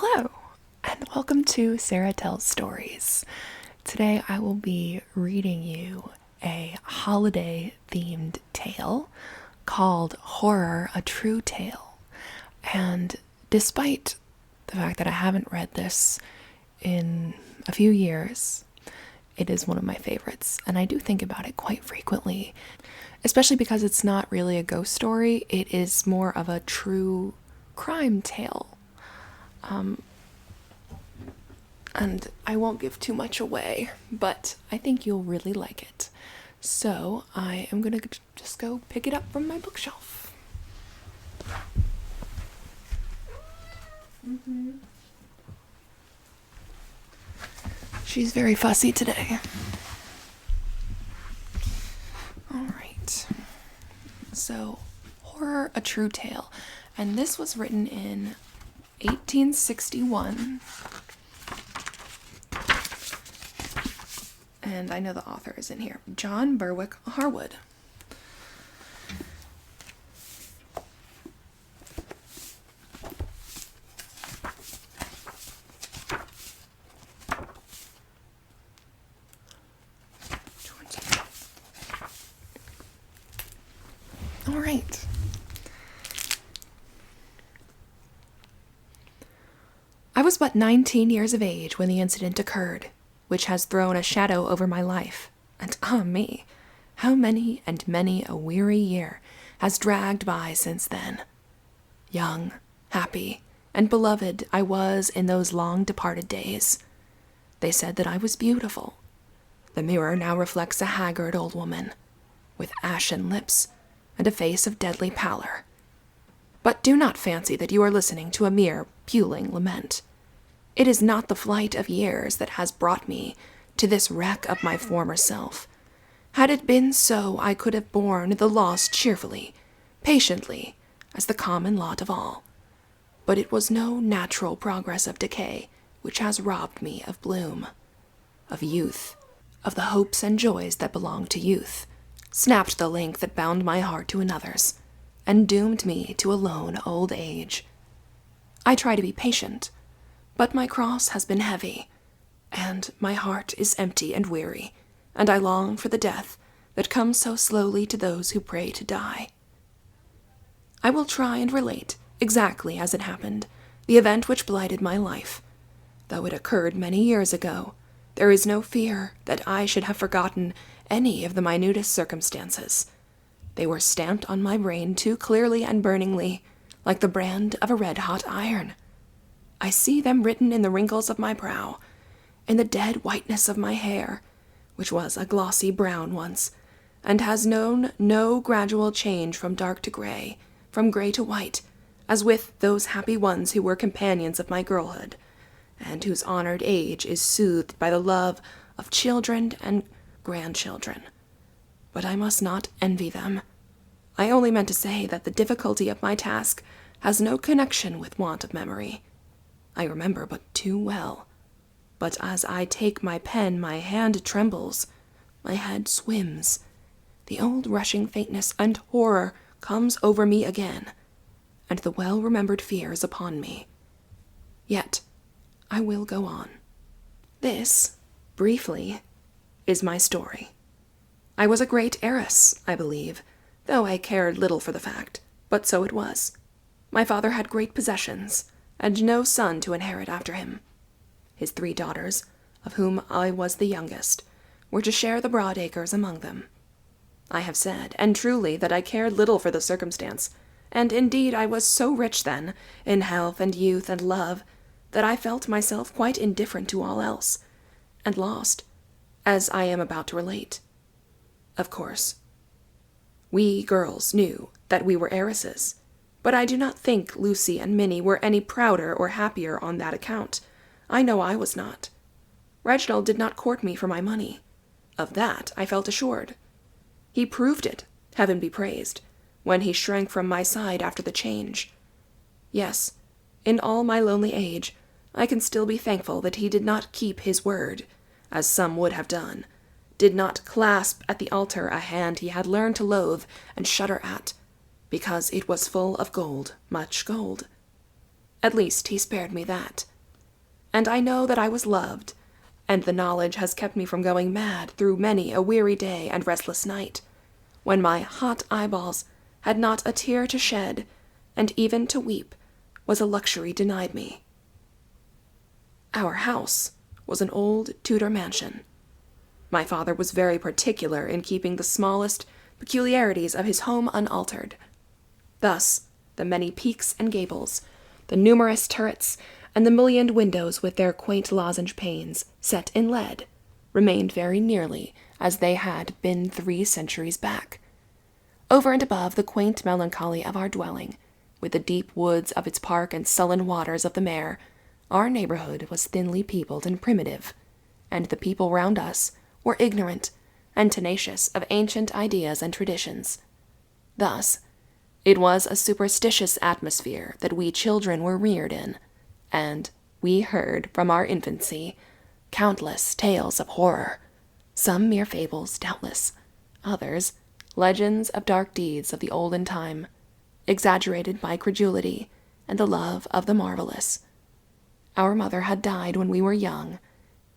Hello, and welcome to Sarah Tells Stories. Today I will be reading you a holiday-themed tale called Horror, a True Tale. And despite the fact that I haven't read this in a few years, it is one of my favorites, and I do think about it quite frequently, especially because it's not really a ghost story. It is more of a true crime tale. And I won't give too much away, but I think you'll really like it. So I am gonna just go pick it up from my bookshelf. She's very fussy today. Alright. So, Horror, a True Tale. And this was written in 1861. And I know the author is in here. John Berwick Harwood. All right. I was but 19 years of age when the incident occurred, which has thrown a shadow over my life, and me, how many and many a weary year has dragged by since then. Young, happy, and beloved I was in those long departed days. They said that I was beautiful. The mirror now reflects a haggard old woman, with ashen lips and a face of deadly pallor. But do not fancy that you are listening to a mere puling lament. It is not the flight of years that has brought me to this wreck of my former self. Had it been so, I could have borne the loss cheerfully, patiently, as the common lot of all. But it was no natural progress of decay which has robbed me of bloom, of youth, of the hopes and joys that belong to youth, snapped the link that bound my heart to another's, and doomed me to a lone old age. I try to be patient, but my cross has been heavy, and my heart is empty and weary, and I long for the death that comes so slowly to those who pray to die. I will try and relate, exactly as it happened, the event which blighted my life. Though it occurred many years ago, there is no fear that I should have forgotten any of the minutest circumstances. They were stamped on my brain too clearly and burningly, like the brand of a red-hot iron. I see them written in the wrinkles of my brow, in the dead whiteness of my hair, which was a glossy brown once, and has known no gradual change from dark to gray, from gray to white, as with those happy ones who were companions of my girlhood, and whose honored age is soothed by the love of children and grandchildren. But I must not envy them. I only meant to say that the difficulty of my task has no connection with want of memory. I remember but too well. But as I take my pen, my hand trembles, my head swims. The old rushing faintness and horror comes over me again, and the well-remembered fear is upon me. Yet I will go on. This, briefly, is my story. I was a great heiress, I believe, though I cared little for the fact, but so it was. My father had great possessions, and no son to inherit after him. His 3 daughters, of whom I was the youngest, were to share the broad acres among them. I have said, and truly, that I cared little for the circumstance, and indeed I was so rich then, in health and youth and love, that I felt myself quite indifferent to all else, and lost, as I am about to relate. Of course, we girls knew that we were heiresses, but I do not think Lucy and Minnie were any prouder or happier on that account. I know I was not. Reginald did not court me for my money. Of that I felt assured. He proved it, heaven be praised, when he shrank from my side after the change. Yes, in all my lonely age, I can still be thankful that he did not keep his word, as some would have done, did not clasp at the altar a hand he had learned to loathe and shudder at, because it was full of gold, much gold. At least he spared me that. And I know that I was loved, and the knowledge has kept me from going mad through many a weary day and restless night, when my hot eyeballs had not a tear to shed, and even to weep was a luxury denied me. Our house was an old Tudor mansion. My father was very particular in keeping the smallest peculiarities of his home unaltered. Thus, the many peaks and gables, the numerous turrets, and the mullioned windows with their quaint lozenge panes, set in lead, remained very nearly as they had been 3 centuries back. Over and above the quaint melancholy of our dwelling, with the deep woods of its park and sullen waters of the Mere, our neighborhood was thinly peopled and primitive, and the people round us were ignorant and tenacious of ancient ideas and traditions. Thus, it was a superstitious atmosphere that we children were reared in, and we heard from our infancy countless tales of horror, some mere fables, doubtless, others legends of dark deeds of the olden time, exaggerated by credulity and the love of the marvelous. Our mother had died when we were young,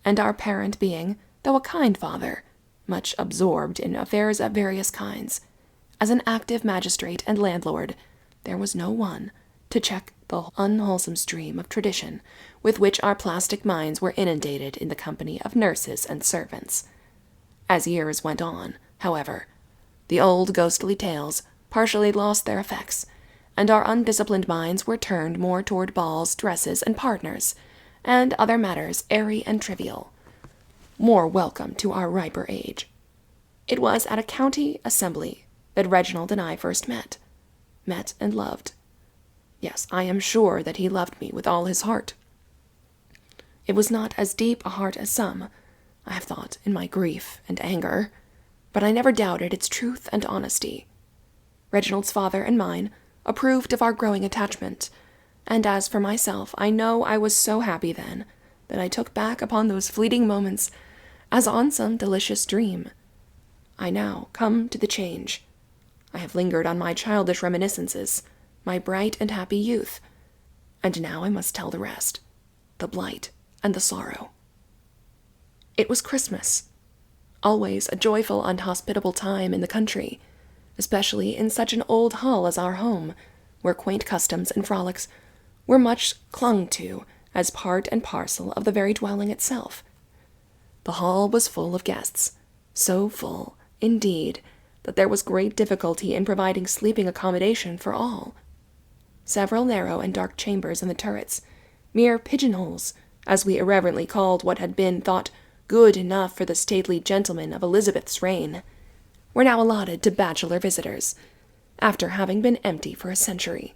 and our parent being, though a kind father, much absorbed in affairs of various kinds, as an active magistrate and landlord, there was no one to check the unwholesome stream of tradition with which our plastic minds were inundated in the company of nurses and servants. As years went on, however, the old ghostly tales partially lost their effects, and our undisciplined minds were turned more toward balls, dresses, and partners, and other matters airy and trivial, more welcome to our riper age. It was at a county assembly that Reginald and I first met and loved. Yes, I am sure that he loved me with all his heart. It was not as deep a heart as some, I have thought, in my grief and anger, but I never doubted its truth and honesty. Reginald's father and mine approved of our growing attachment, and as for myself, I know I was so happy then that I took back upon those fleeting moments as on some delicious dream. I now come to the change. I have lingered on my childish reminiscences, my bright and happy youth, and now I must tell the rest, the blight and the sorrow. It was Christmas, always a joyful and hospitable time in the country, especially in such an old hall as our home, where quaint customs and frolics were much clung to as part and parcel of the very dwelling itself. The hall was full of guests, so full, indeed, that there was great difficulty in providing sleeping accommodation for all. Several narrow and dark chambers in the turrets, mere pigeonholes, as we irreverently called what had been thought good enough for the stately gentlemen of Elizabeth's reign, were now allotted to bachelor visitors, after having been empty for a century.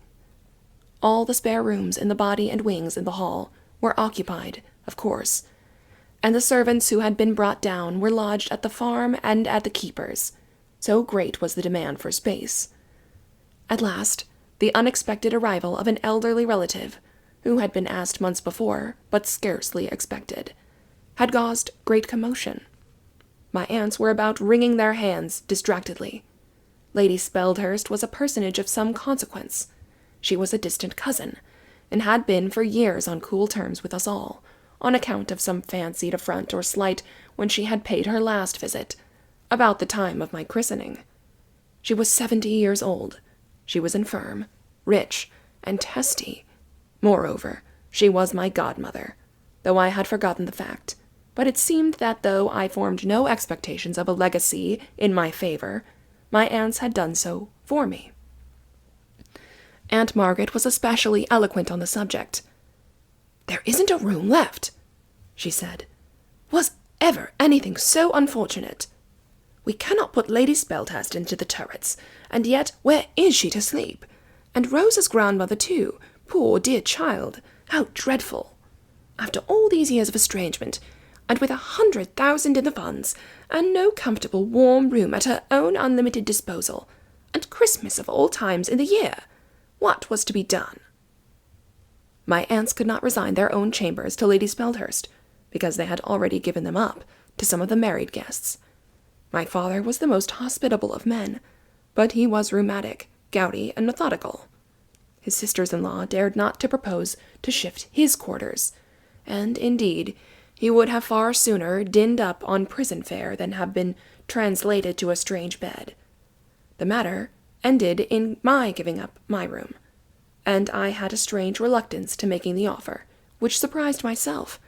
All the spare rooms in the body and wings in the hall were occupied, of course, and the servants who had been brought down were lodged at the farm and at the keeper's, so great was the demand for space. At last, the unexpected arrival of an elderly relative, who had been asked months before, but scarcely expected, had caused great commotion. My aunts were about wringing their hands distractedly. Lady Speldhurst was a personage of some consequence. She was a distant cousin, and had been for years on cool terms with us all, on account of some fancied affront or slight when she had paid her last visit, about the time of my christening. She was 70 years old. She was infirm, rich, and testy. Moreover, she was my godmother, though I had forgotten the fact, but it seemed that though I formed no expectations of a legacy in my favor, my aunts had done so for me. Aunt Margaret was especially eloquent on the subject. "There isn't a room left," she said. "Was ever anything so unfortunate? We cannot put Lady Speldhurst into the turrets, and yet where is she to sleep? And Rosa's grandmother, too, poor dear child, how dreadful! After all these years of estrangement, and with 100,000 in the funds, and no comfortable warm room at her own unlimited disposal, and Christmas of all times in the year, what was to be done?" My aunts could not resign their own chambers to Lady Speldhurst, because they had already given them up to some of the married guests. My father was the most hospitable of men, but he was rheumatic, gouty, and methodical. His sisters-in-law dared not to propose to shift his quarters, and, indeed, he would have far sooner dinned up on prison fare than have been translated to a strange bed. The matter ended in my giving up my room, and I had a strange reluctance to making the offer, which surprised myself.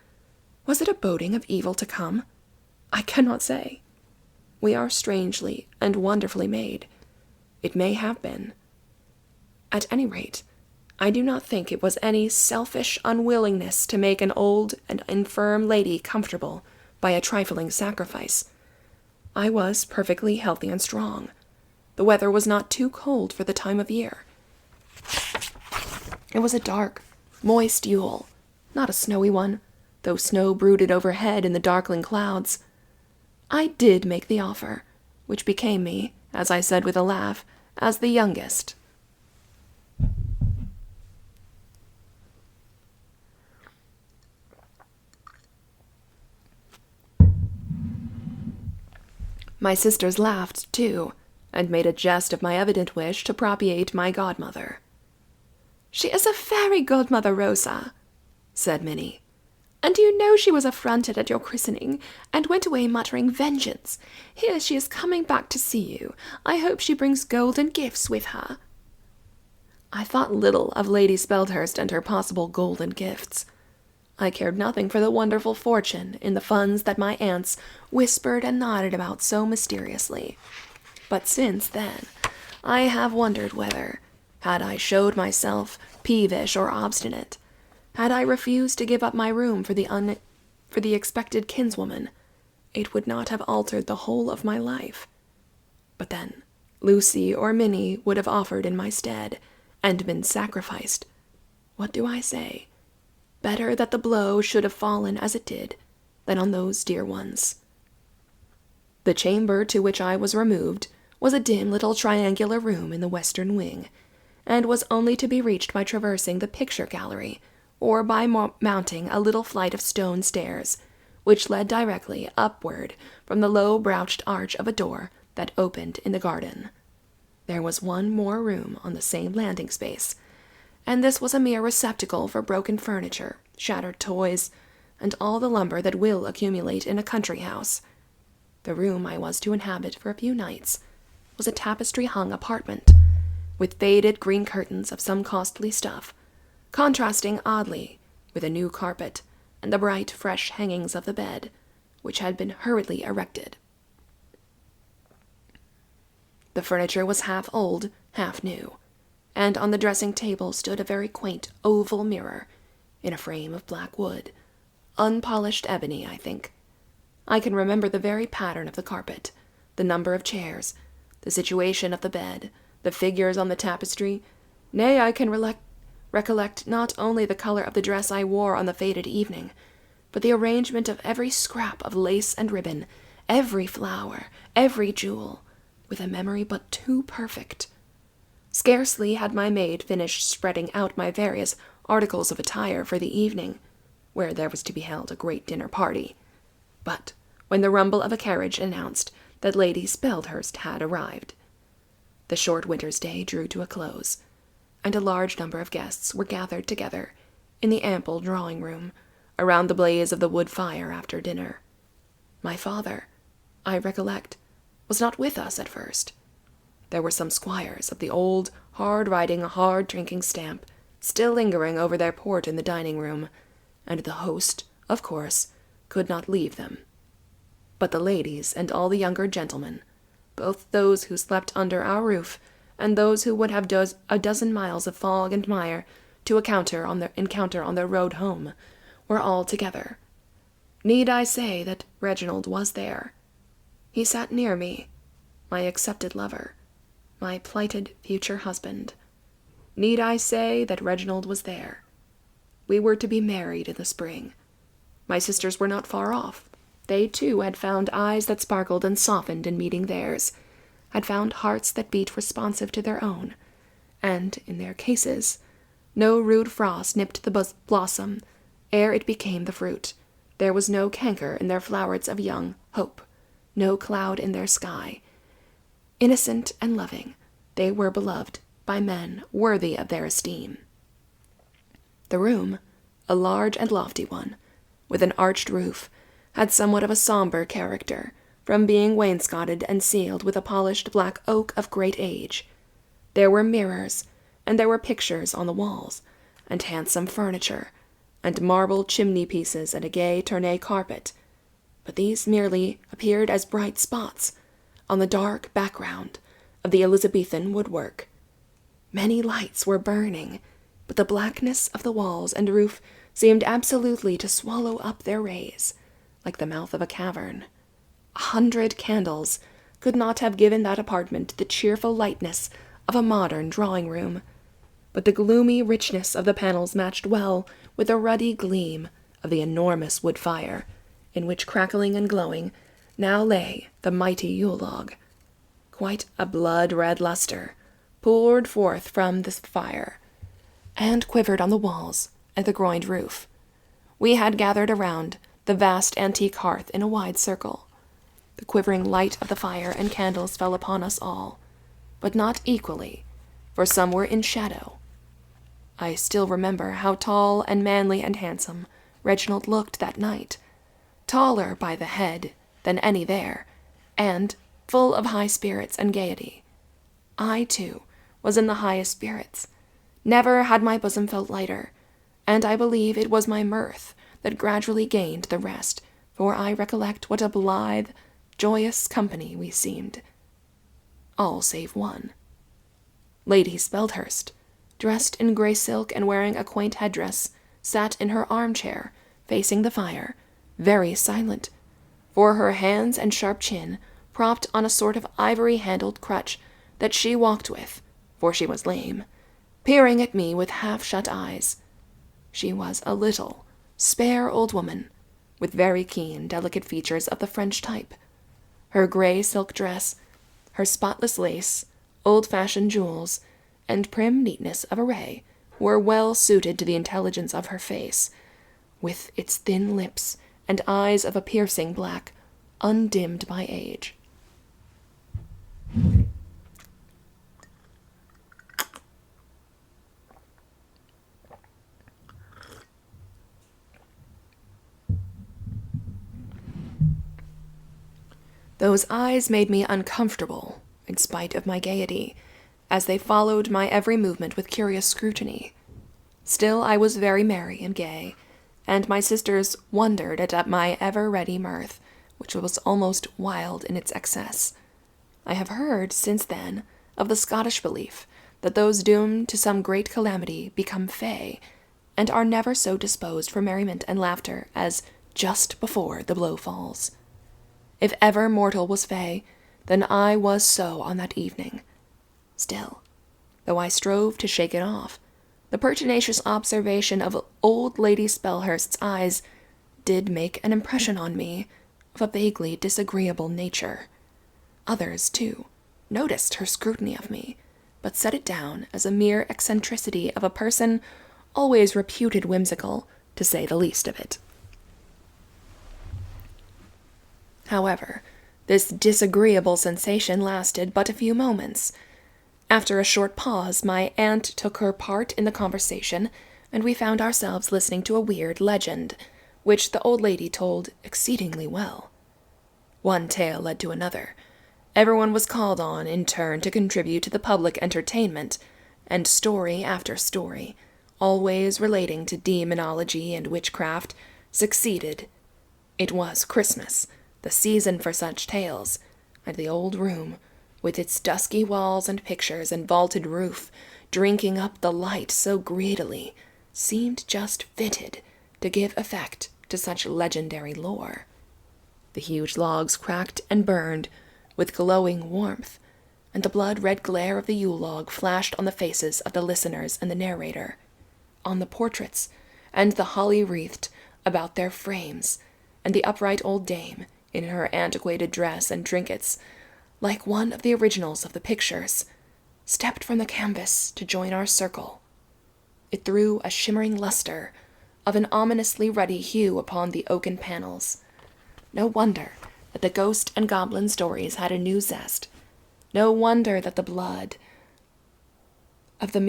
Was it a boding of evil to come? I cannot say. We are strangely and wonderfully made. It may have been. At any rate, I do not think it was any selfish unwillingness to make an old and infirm lady comfortable by a trifling sacrifice. I was perfectly healthy and strong. The weather was not too cold for the time of year. It was a dark, moist Yule, not a snowy one, though snow brooded overhead in the darkling clouds. I did make the offer, which became me, as I said with a laugh, as the youngest. My sisters laughed, too, and made a jest of my evident wish to propitiate my godmother. "She is a fairy godmother, Rosa," said Minnie. "And you know she was affronted at your christening, and went away muttering vengeance. Here she is coming back to see you. I hope she brings golden gifts with her." I thought little of Lady Speldhurst and her possible golden gifts. I cared nothing for the wonderful fortune in the funds that my aunts whispered and nodded about so mysteriously. But since then, I have wondered whether, had I showed myself peevish or obstinate, had I refused to give up my room for the expected kinswoman, it would not have altered the whole of my life. But then, Lucy or Minnie would have offered in my stead, and been sacrificed. What do I say? Better that the blow should have fallen as it did, than on those dear ones. The chamber to which I was removed was a dim little triangular room in the western wing, and was only to be reached by traversing the picture gallery, or by mounting a little flight of stone stairs, which led directly upward from the low brooched arch of a door that opened in the garden. There was one more room on the same landing space, and this was a mere receptacle for broken furniture, shattered toys, and all the lumber that will accumulate in a country house. The room I was to inhabit for a few nights was a tapestry-hung apartment, with faded green curtains of some costly stuff, contrasting oddly with a new carpet and the bright, fresh hangings of the bed, which had been hurriedly erected. The furniture was half old, half new, and on the dressing-table stood a very quaint oval mirror, in a frame of black wood, unpolished ebony, I think. I can remember the very pattern of the carpet, the number of chairs, the situation of the bed, the figures on the tapestry. Nay, I can recollect not only the color of the dress I wore on the fated evening, but the arrangement of every scrap of lace and ribbon, every flower, every jewel, with a memory but too perfect. Scarcely had my maid finished spreading out my various articles of attire for the evening, where there was to be held a great dinner party, but when the rumble of a carriage announced that Lady Speldhurst had arrived. The short winter's day drew to a close, and a large number of guests were gathered together in the ample drawing-room, around the blaze of the wood fire after dinner. My father, I recollect, was not with us at first. There were some squires of the old, hard-riding, hard-drinking stamp still lingering over their port in the dining-room, and the host, of course, could not leave them. But the ladies and all the younger gentlemen, both those who slept under our roof and those who would have a dozen miles of fog and mire to encounter on their road home, were all together. Need I say that Reginald was there? He sat near me, my accepted lover, my plighted future husband. Need I say that Reginald was there? We were to be married in the spring. My sisters were not far off. They, too, had found eyes that sparkled and softened in meeting theirs, had found hearts that beat responsive to their own, and, in their cases, no rude frost nipped the blossom ere it became the fruit. There was no canker in their flowerets of young hope, no cloud in their sky. Innocent and loving, they were beloved by men worthy of their esteem. The room, a large and lofty one, with an arched roof, had somewhat of a somber character, from being wainscoted and ceiled with a polished black oak of great age. There were mirrors, and there were pictures on the walls, and handsome furniture, and marble chimney-pieces and a gay Tournay carpet, but these merely appeared as bright spots on the dark background of the Elizabethan woodwork. Many lights were burning, but the blackness of the walls and roof seemed absolutely to swallow up their rays, like the mouth of a cavern. 100 candles could not have given that apartment the cheerful lightness of a modern drawing-room, but the gloomy richness of the panels matched well with the ruddy gleam of the enormous wood fire, in which, crackling and glowing, now lay the mighty Yule log. Quite a blood-red luster poured forth from this fire, and quivered on the walls and the groined roof. We had gathered around the vast antique hearth in a wide circle. The quivering light of the fire and candles fell upon us all, but not equally, for some were in shadow. I still remember how tall and manly and handsome Reginald looked that night, taller by the head than any there, and full of high spirits and gaiety. I, too, was in the highest spirits. Never had my bosom felt lighter, and I believe it was my mirth that gradually gained the rest, for I recollect what a blithe, joyous company we seemed. All save one. Lady Speldhurst, dressed in grey silk and wearing a quaint headdress, sat in her armchair, facing the fire, very silent, for her hands and sharp chin propped on a sort of ivory-handled crutch that she walked with, for she was lame, peering at me with half-shut eyes. She was a little, spare old woman, with very keen, delicate features of the French type. Her grey silk dress, her spotless lace, old-fashioned jewels, and prim neatness of array were well suited to the intelligence of her face, with its thin lips and eyes of a piercing black, undimmed by age. Those eyes made me uncomfortable, in spite of my gaiety, as they followed my every movement with curious scrutiny. Still, I was very merry and gay, and my sisters wondered at my ever-ready mirth, which was almost wild in its excess. I have heard, since then, of the Scottish belief that those doomed to some great calamity become fey, and are never so disposed for merriment and laughter as just before the blow falls. If ever mortal was fey, then I was so on that evening. Still, though I strove to shake it off, the pertinacious observation of old Lady Spelhurst's eyes did make an impression on me of a vaguely disagreeable nature. Others, too, noticed her scrutiny of me, but set it down as a mere eccentricity of a person always reputed whimsical, to say the least of it. However, this disagreeable sensation lasted but a few moments. After a short pause, my aunt took her part in the conversation, and we found ourselves listening to a weird legend, which the old lady told exceedingly well. One tale led to another. Everyone was called on in turn to contribute to the public entertainment, and story after story, always relating to demonology and witchcraft, succeeded. It was Christmas, the season for such tales, and the old room, with its dusky walls and pictures and vaulted roof, drinking up the light so greedily, seemed just fitted to give effect to such legendary lore. The huge logs cracked and burned with glowing warmth, and the blood-red glare of the Yule log flashed on the faces of the listeners and the narrator, on the portraits, and the holly wreathed about their frames, and the upright old dame, in her antiquated dress and trinkets, like one of the originals of the pictures, stepped from the canvas to join our circle. It threw a shimmering luster of an ominously ruddy hue upon the oaken panels. No wonder that the ghost and goblin stories had a new zest. No wonder that the blood Of the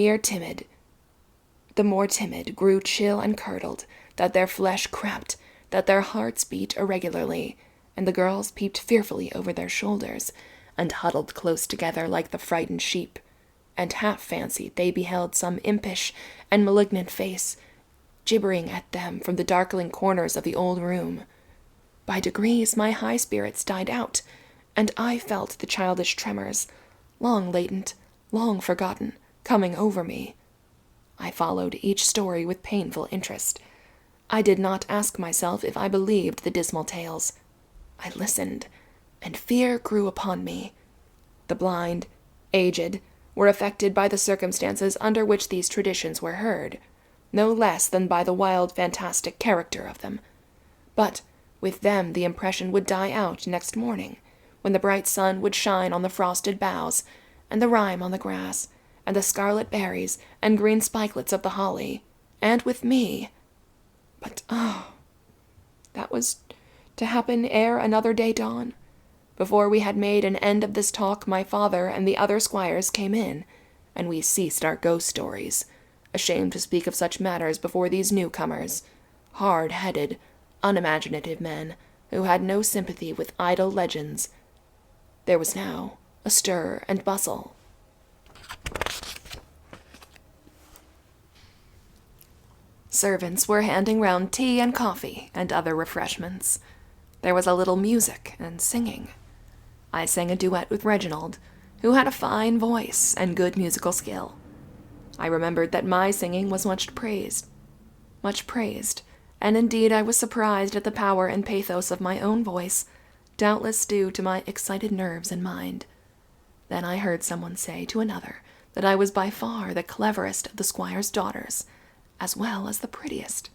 more timid grew chill and curdled, that their flesh crept, that their hearts beat irregularly, and the girls peeped fearfully over their shoulders, and huddled close together like the frightened sheep, and half fancied they beheld some impish and malignant face gibbering at them from the darkling corners of the old room. By degrees my high spirits died out, and I felt the childish tremors, long latent, long forgotten, coming over me. I followed each story with painful interest. I did not ask myself if I believed the dismal tales. I listened, and fear grew upon me. The blind, aged, were affected by the circumstances under which these traditions were heard, no less than by the wild, fantastic character of them. But with them the impression would die out next morning, when the bright sun would shine on the frosted boughs, and the rime on the grass, and the scarlet berries and green spikelets of the holly, and with me. But, that was to happen ere another day dawn. Before we had made an end of this talk, my father and the other squires came in, and we ceased our ghost stories, ashamed to speak of such matters before these newcomers, hard-headed, unimaginative men, who had no sympathy with idle legends. There was now a stir and bustle. Servants were handing round tea and coffee and other refreshments. There was a little music and singing. I sang a duet with Reginald, who had a fine voice and good musical skill. I remembered that my singing was much praised, and indeed I was surprised at the power and pathos of my own voice, doubtless due to my excited nerves and mind. Then I heard someone say to another that I was by far the cleverest of the squire's daughters, as well as the prettiest.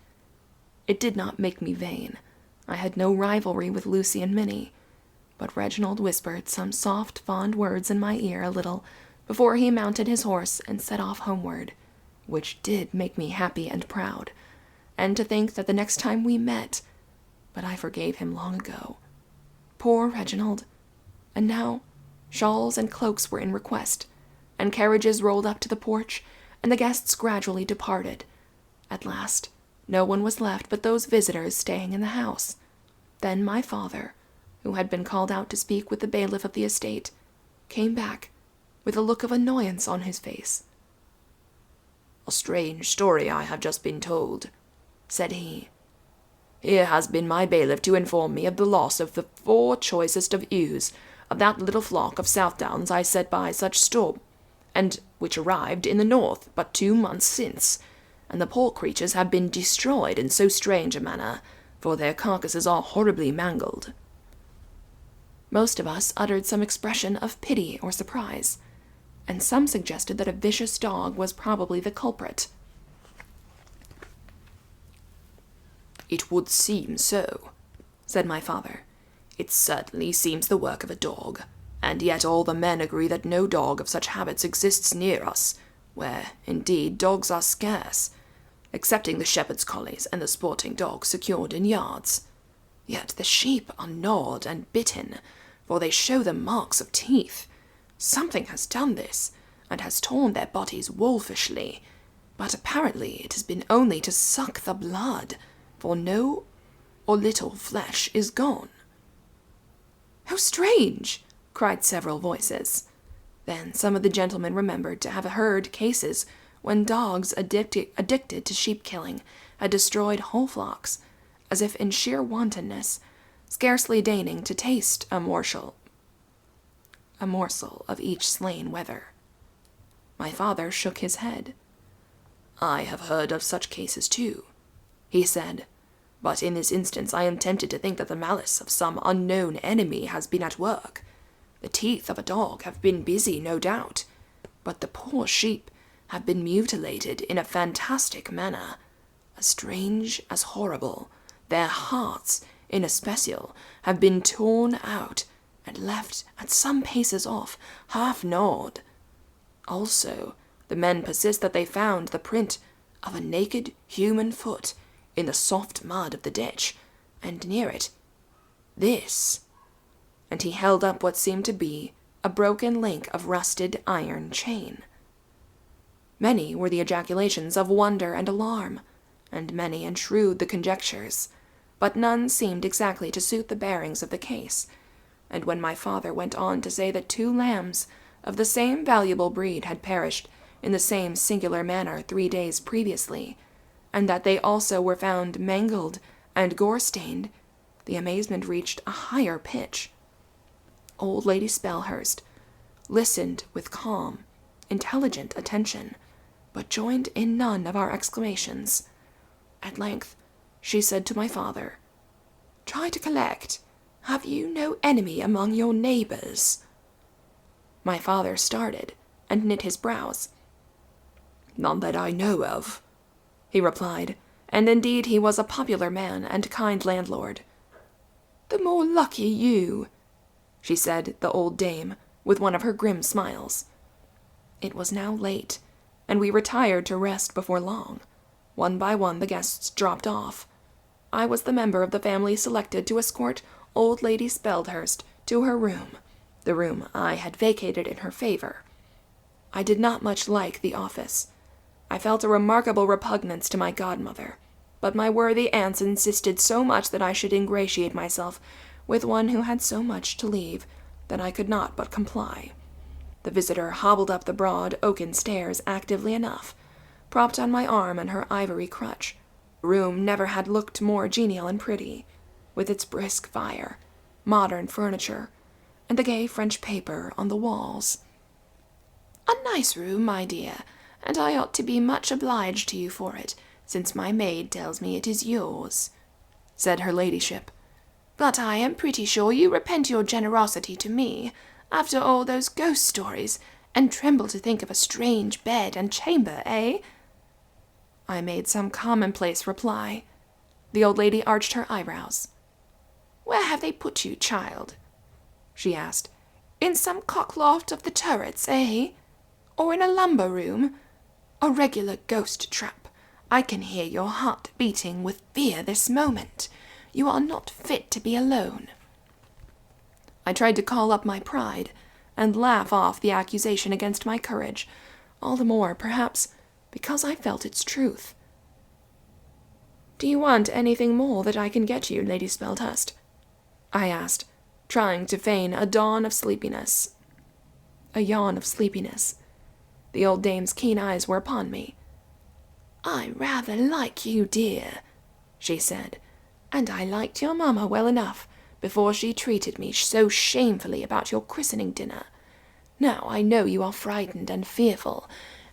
It did not make me vain. I had no rivalry with Lucy and Minnie, but Reginald whispered some soft, fond words in my ear a little before he mounted his horse and set off homeward, which did make me happy and proud, and to think that the next time we met, but I forgave him long ago. Poor Reginald! And now shawls and cloaks were in request, and carriages rolled up to the porch, and the guests gradually departed. At last, no one was left but those visitors staying in the house. Then my father, who had been called out to speak with the bailiff of the estate, came back with a look of annoyance on his face. "A strange story I have just been told," said he. "Here has been my bailiff to inform me of the loss of the 4 choicest of ewes of that little flock of Southdowns I set by such store, and which arrived in the north but 2 months since, and the poor creatures have been destroyed in so strange a manner, for their carcasses are horribly mangled." Most of us uttered some expression of pity or surprise, and some suggested that a vicious dog was probably the culprit. "It would seem so," said my father. "It certainly seems the work of a dog, and yet all the men agree that no dog of such habits exists near us, where, indeed, dogs are scarce, excepting the shepherd's collies and the sporting dogs secured in yards. Yet the sheep are gnawed and bitten, for they show the marks of teeth. Something has done this, and has torn their bodies wolfishly, but apparently it has been only to suck the blood, for no or little flesh is gone." "How strange!" cried several voices. Then some of the gentlemen remembered to have heard cases when dogs addicted to sheep-killing had destroyed whole flocks, as if in sheer wantonness, scarcely deigning to taste a morsel of each slain wether. My father shook his head. "I have heard of such cases too," he said, "but in this instance I am tempted to think that the malice of some unknown enemy has been at work. The teeth of a dog have been busy, no doubt, but the poor sheep have been mutilated in a fantastic manner, as strange as horrible. Their hearts, in especial, have been torn out and left at some paces off, half gnawed. Also, the men persist that they found the print of a naked human foot in the soft mud of the ditch, and near it, this," and he held up what seemed to be a broken link of rusted iron chain. Many were the ejaculations of wonder and alarm, and many and shrewd the conjectures, but none seemed exactly to suit the bearings of the case, and when my father went on to say that 2 lambs of the same valuable breed had perished in the same singular manner 3 days previously, and that they also were found mangled and gore-stained, the amazement reached a higher pitch. Old Lady Spellhurst listened with calm, intelligent attention, but joined in none of our exclamations. At length, she said to my father, "Try to collect. Have you no enemy among your neighbors?" My father started and knit his brows. "None that I know of," he replied, and indeed he was a popular man and kind landlord. "The more lucky you," she said, the old dame, with one of her grim smiles. It was now late, and we retired to rest before long. One by one the guests dropped off. I was the member of the family selected to escort old Lady Spellhurst to her room, the room I had vacated in her favor. I did not much like the office. I felt a remarkable repugnance to my godmother, but my worthy aunts insisted so much that I should ingratiate myself with one who had so much to leave that I could not but comply. The visitor hobbled up the broad oaken stairs actively enough, propped on my arm and her ivory crutch. The room never had looked more genial and pretty, with its brisk fire, modern furniture, and the gay French paper on the walls. "A nice room, my dear, and I ought to be much obliged to you for it, since my maid tells me it is yours," said her ladyship. "But I am pretty sure you repent your generosity to me, after all those ghost stories, and tremble to think of a strange bed and chamber, eh?" I made some commonplace reply. The old lady arched her eyebrows. "Where have they put you, child?" she asked. "In some cockloft of the turrets, eh? Or in a lumber room? A regular ghost trap. I can hear your heart beating with fear this moment. You are not fit to be alone." I tried to call up my pride and laugh off the accusation against my courage, all the more, perhaps, because I felt its truth. "Do you want anything more that I can get you, Lady Spellhurst?" I asked, trying to feign a yawn of sleepiness. The old dame's keen eyes were upon me. "I rather like you, dear," she said, "and I liked your mamma well enough before she treated me so shamefully about your christening dinner. Now I know you are frightened and fearful,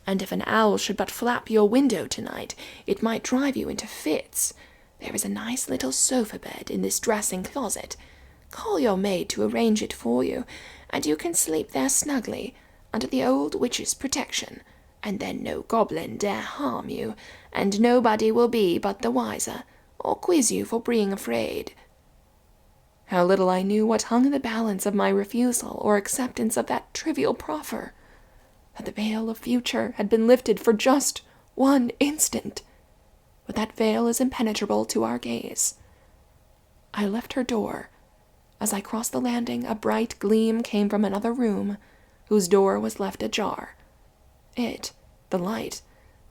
and if an owl should but flap your window tonight, it might drive you into fits. There is a nice little sofa bed in this dressing closet. Call your maid to arrange it for you, and you can sleep there snugly, under the old witch's protection, and then no goblin dare harm you, and nobody will be but the wiser, or quiz you for being afraid." How little I knew what hung in the balance of my refusal or acceptance of that trivial proffer. That the veil of future had been lifted for just 1 instant. But that veil is impenetrable to our gaze. I left her door. As I crossed the landing, a bright gleam came from another room, whose door was left ajar. It, the light,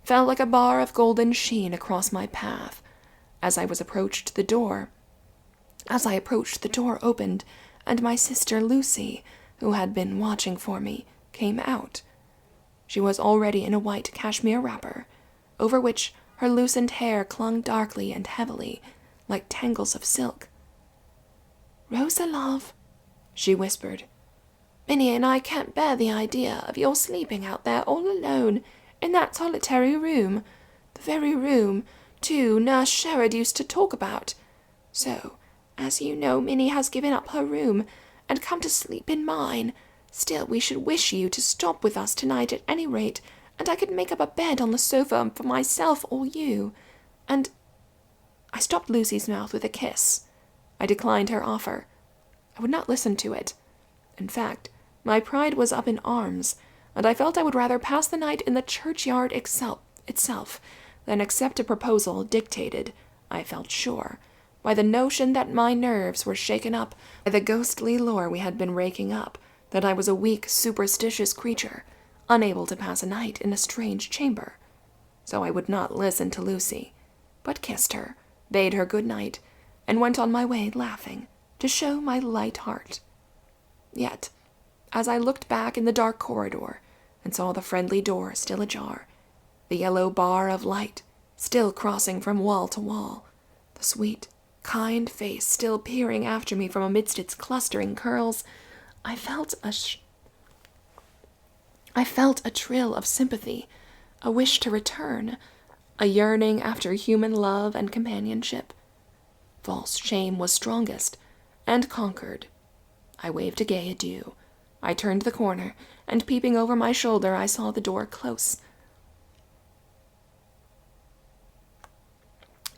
fell like a bar of golden sheen across my path. As I approached, the door opened, and my sister Lucy, who had been watching for me, came out. She was already in a white cashmere wrapper, over which her loosened hair clung darkly and heavily, like tangles of silk. "Rosa, love," she whispered, "Minnie and I can't bear the idea of your sleeping out there all alone in that solitary room, the very room, too, Nurse Sherrod used to talk about. So, as you know, Minnie has given up her room and come to sleep in mine. Still, we should wish you to stop with us tonight at any rate, and I could make up a bed on the sofa for myself or you. And—" I stopped Lucy's mouth with a kiss. I declined her offer. I would not listen to it. In fact, my pride was up in arms, and I felt I would rather pass the night in the churchyard itself than accept a proposal dictated, I felt sure, by the notion that my nerves were shaken up by the ghostly lore we had been raking up, that I was a weak, superstitious creature, unable to pass a night in a strange chamber. So I would not listen to Lucy, but kissed her, bade her good night, and went on my way laughing, to show my light heart. Yet, as I looked back in the dark corridor, and saw the friendly door still ajar, the yellow bar of light still crossing from wall to wall, the sweet, kind face still peering after me from amidst its clustering curls, I felt a trill of sympathy, a wish to return, a yearning after human love and companionship. False shame was strongest, and conquered. I waved a gay adieu. I turned the corner, and peeping over my shoulder, I saw the door close.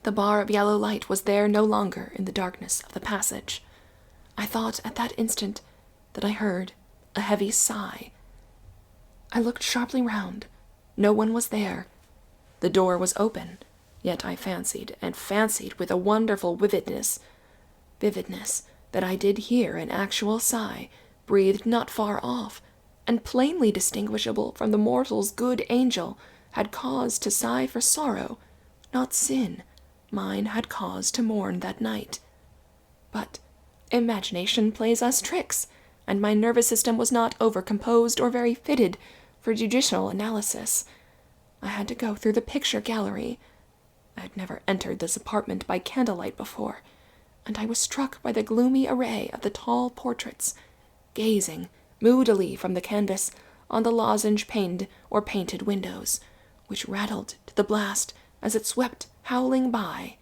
The bar of yellow light was there no longer in the darkness of the passage. I thought at that instant that I heard a heavy sigh. I looked sharply round. No one was there. The door was open, yet I fancied with a wonderful vividness, that I did hear an actual sigh, breathed not far off, and plainly distinguishable from the mortal's good angel, had cause to sigh for sorrow, not sin, mine had cause to mourn that night. But imagination plays us tricks, and my nervous system was not over-composed or very fitted for judicial analysis. I had to go through the picture gallery. I had never entered this apartment by candlelight before, and I was struck by the gloomy array of the tall portraits, gazing moodily from the canvas on the lozenge-paned or painted windows, which rattled to the blast as it swept howling by.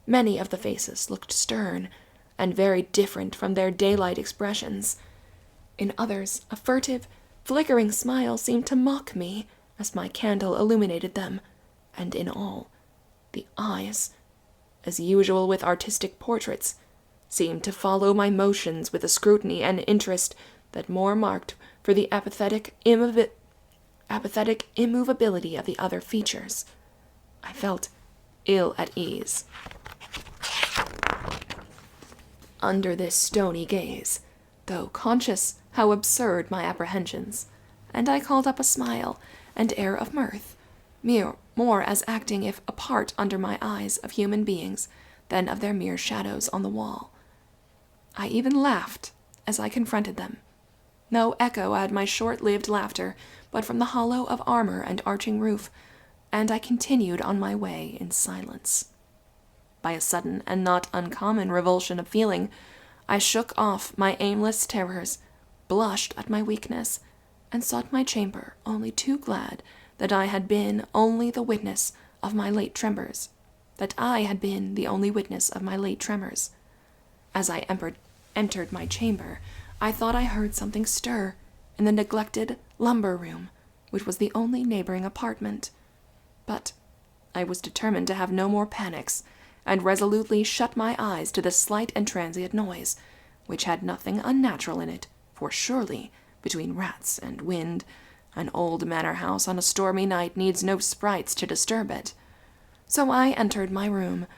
Many of the faces looked stern and very different from their daylight expressions. In others, a furtive, flickering smile seemed to mock me as my candle illuminated them, and in all, the eyes, as usual with artistic portraits, seemed to follow my motions with a scrutiny and interest that more marked for the apathetic immovability of the other features. I felt ill at ease under this stony gaze, though conscious how absurd my apprehensions, and I called up a smile and air of mirth, more as acting if apart under my eyes of human beings than of their mere shadows on the wall. I even laughed as I confronted them. No echo had my short-lived laughter, but from the hollow of armor and arching roof, and I continued on my way in silence. By a sudden and not uncommon revulsion of feeling, I shook off my aimless terrors, blushed at my weakness, and sought my chamber only too glad that I had been only the witness of my late tremors, As I entered my chamber, I thought I heard something stir in the neglected lumber room, which was the only neighboring apartment. But I was determined to have no more panics, and resolutely shut my eyes to the slight and transient noise, which had nothing unnatural in it, for surely, between rats and wind, an old manor house on a stormy night needs no sprites to disturb it. So I entered my room,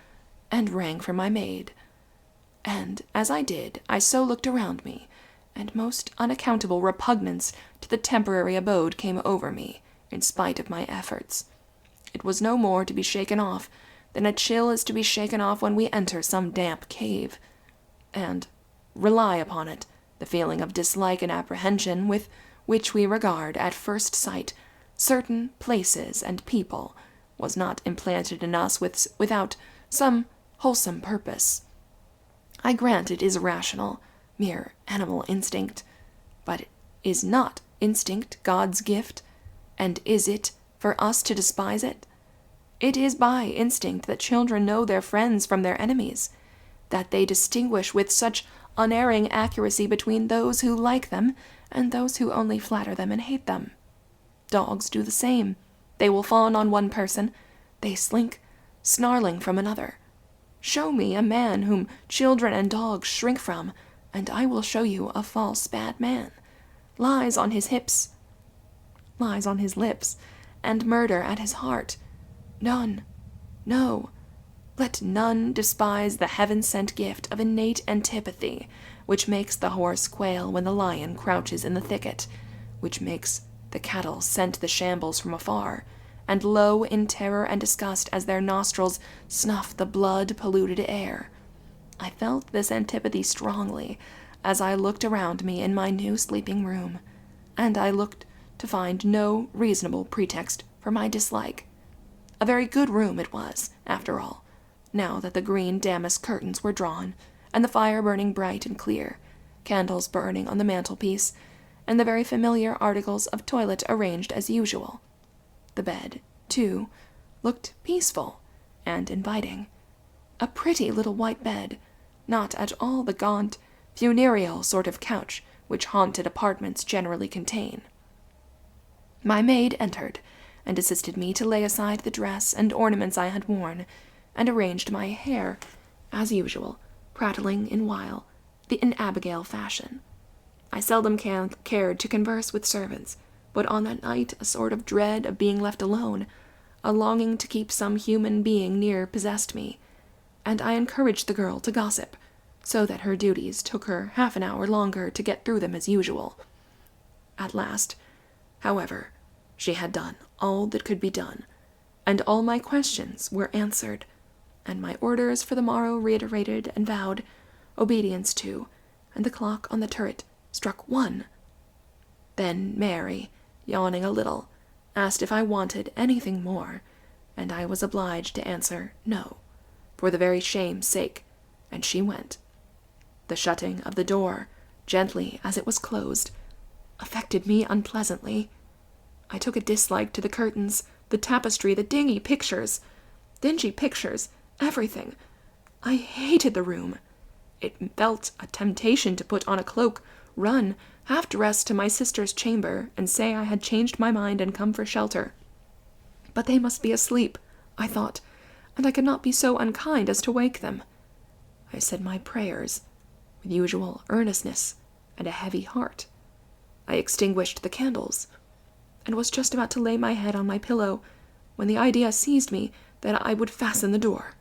and rang for my maid. And, as I did, I so looked around me, and most unaccountable repugnance to the temporary abode came over me, in spite of my efforts. It was no more to be shaken off than a chill is to be shaken off when we enter some damp cave. And, rely upon it, the feeling of dislike and apprehension with which we regard, at first sight, certain places and people, was not implanted in us without some wholesome purpose. I grant it is rational, mere animal instinct, but is not instinct God's gift, and is it for us to despise it? It is by instinct that children know their friends from their enemies, that they distinguish with such unerring accuracy between those who like them and those who only flatter them and hate them. Dogs do the same. They will fawn on one person, they slink, snarling from another. Show me a man whom children and dogs shrink from, and I will show you a false bad man. Lies on his lips, and murder at his heart. None, no, let none despise the heaven-sent gift of innate antipathy, which makes the horse quail when the lion crouches in the thicket, which makes The cattle scent the shambles from afar, and low in terror and disgust as their nostrils snuff the blood-polluted air. I felt this antipathy strongly as I looked around me in my new sleeping room, and I looked to find no reasonable pretext for my dislike. A very good room it was, after all, now that the green damask curtains were drawn, and the fire burning bright and clear, candles burning on the mantelpiece, and the very familiar articles of toilet arranged as usual. The bed, too, looked peaceful and inviting. A pretty little white bed, not at all the gaunt, funereal sort of couch which haunted apartments generally contain. My maid entered, and assisted me to lay aside the dress and ornaments I had worn, and arranged my hair, as usual, prattling in Abigail fashion. I seldom cared to converse with servants, but on that night a sort of dread of being left alone, a longing to keep some human being near possessed me, and I encouraged the girl to gossip, so that her duties took her half an hour longer to get through them as usual. At last, however, she had done all that could be done, and all my questions were answered, and my orders for the morrow reiterated and vowed obedience to, and the clock on the turret struck 1. Then Mary, yawning a little, asked if I wanted anything more, and I was obliged to answer no, for the very shame's sake, and she went. The shutting of the door, gently as it was closed, affected me unpleasantly. I took a dislike to the curtains, the tapestry, the dingy pictures, everything. I hated the room. It felt a temptation to put on a cloak, run, half-dressed to my sister's chamber, and say I had changed my mind and come for shelter. But they must be asleep, I thought, and I could not be so unkind as to wake them. I said my prayers, with usual earnestness and a heavy heart. I extinguished the candles, and was just about to lay my head on my pillow, when the idea seized me that I would fasten the door.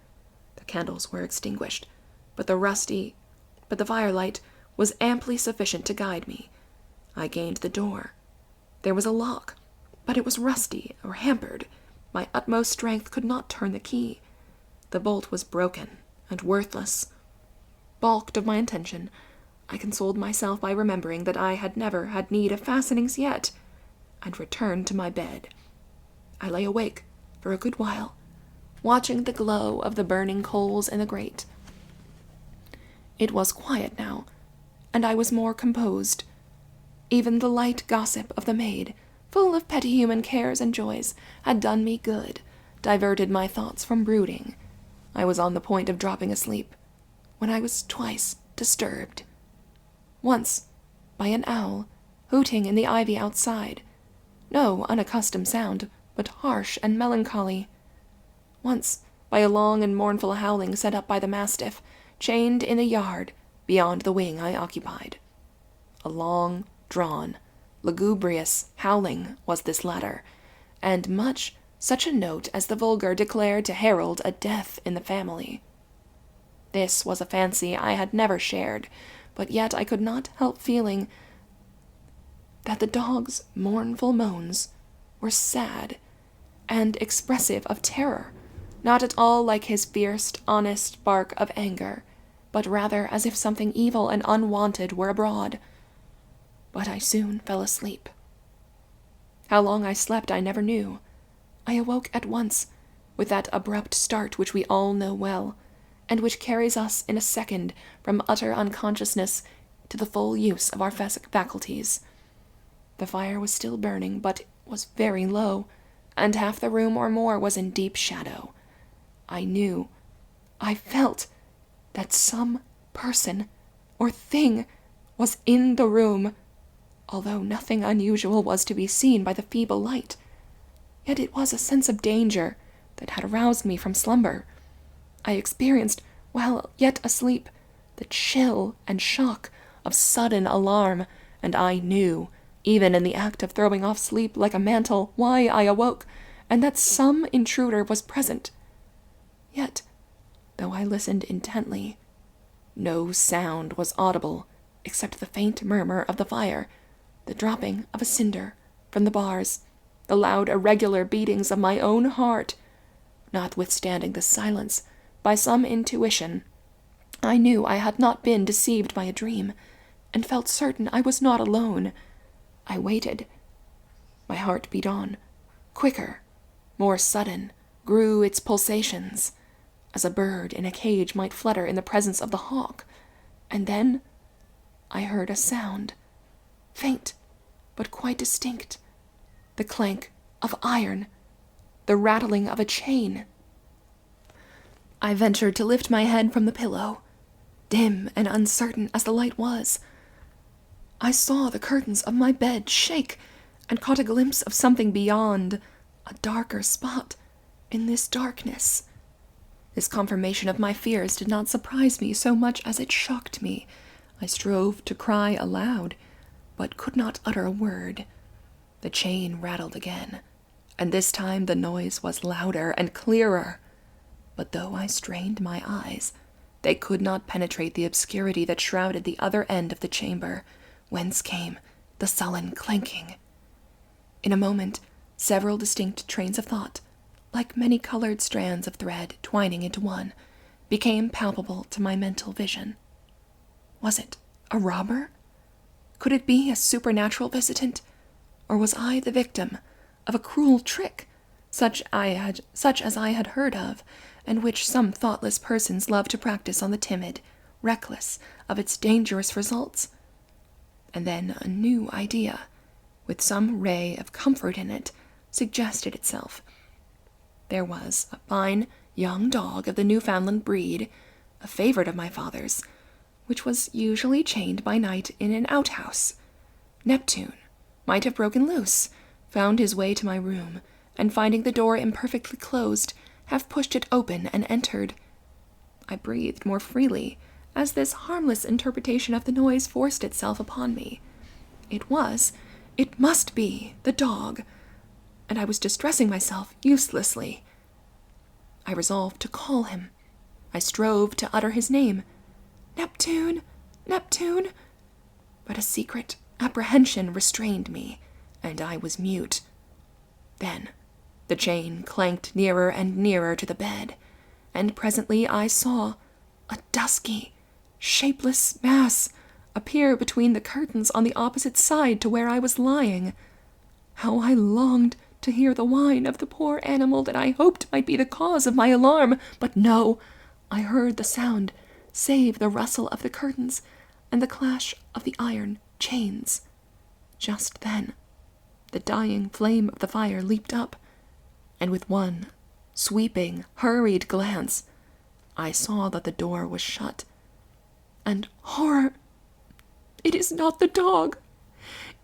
The candles were extinguished, but the firelight was amply sufficient to guide me. I gained the door. There was a lock, but it was rusty or hampered. My utmost strength could not turn the key. The bolt was broken and worthless. Balked of my intention, I consoled myself by remembering that I had never had need of fastenings yet, and returned to my bed. I lay awake for a good while, watching the glow of the burning coals in the grate. It was quiet now, and I was more composed. Even the light gossip of the maid, full of petty human cares and joys, had done me good, diverted my thoughts from brooding. I was on the point of dropping asleep, when I was twice disturbed. Once, by an owl, hooting in the ivy outside. No unaccustomed sound, but harsh and melancholy. Once, by a long and mournful howling set up by the mastiff, chained in the yard beyond the wing I occupied. A long, drawn, lugubrious howling was this latter, and much such a note as the vulgar declared to herald a death in the family. This was a fancy I had never shared, but yet I could not help feeling that the dog's mournful moans were sad and expressive of terror, not at all like his fierce, honest bark of anger, but rather as if something evil and unwanted were abroad. But I soon fell asleep. How long I slept I never knew. I awoke at once, with that abrupt start which we all know well, and which carries us in a second from utter unconsciousness to the full use of our faculties. The fire was still burning, but was very low, and half the room or more was in deep shadow. I felt that some person or thing was in the room, although nothing unusual was to be seen by the feeble light. Yet it was a sense of danger that had aroused me from slumber. I experienced, while yet asleep, the chill and shock of sudden alarm, and I knew, even in the act of throwing off sleep like a mantle, why I awoke, and that some intruder was present. Yet, though I listened intently, no sound was audible except the faint murmur of the fire, the dropping of a cinder, from the bars, the loud irregular beatings of my own heart. Notwithstanding the silence, by some intuition, I knew I had not been deceived by a dream, and felt certain I was not alone. I waited. My heart beat on. Quicker, more sudden, grew its pulsations, as a bird in a cage might flutter in the presence of the hawk. And then I heard a sound, faint but quite distinct, the clank of iron, the rattling of a chain. I ventured to lift my head from the pillow. Dim and uncertain as the light was, I saw the curtains of my bed shake and caught a glimpse of something beyond, a darker spot in this darkness. This confirmation of my fears did not surprise me so much as it shocked me. I strove to cry aloud, but could not utter a word. The chain rattled again, and this time the noise was louder and clearer. But though I strained my eyes, they could not penetrate the obscurity that shrouded the other end of the chamber, whence came the sullen clanking. In a moment, several distinct trains of thought, like many-colored strands of thread twining into one, became palpable to my mental vision. Was it a robber? Could it be a supernatural visitant? Or was I the victim of a cruel trick, such as I had heard of, and which some thoughtless persons love to practice on the timid, reckless of its dangerous results? And then a new idea, with some ray of comfort in it, suggested itself. There was a fine young dog of the Newfoundland breed, a favorite of my father's, which was usually chained by night in an outhouse. Neptune might have broken loose, found his way to my room, and finding the door imperfectly closed, have pushed it open and entered. I breathed more freely, as this harmless interpretation of the noise forced itself upon me. It must be, the dog, and I was distressing myself uselessly. I resolved to call him. I strove to utter his name. Neptune, Neptune! But a secret apprehension restrained me, and I was mute. Then the chain clanked nearer and nearer to the bed, and presently I saw a dusky, shapeless mass appear between the curtains on the opposite side to where I was lying. How I longed to hear the whine of the poor animal that I hoped might be the cause of my alarm, but no, I heard the sound save the rustle of the curtains and the clash of the iron chains. Just then, the dying flame of the fire leaped up, and with one sweeping, hurried glance, I saw that the door was shut. And horror! It is not the dog.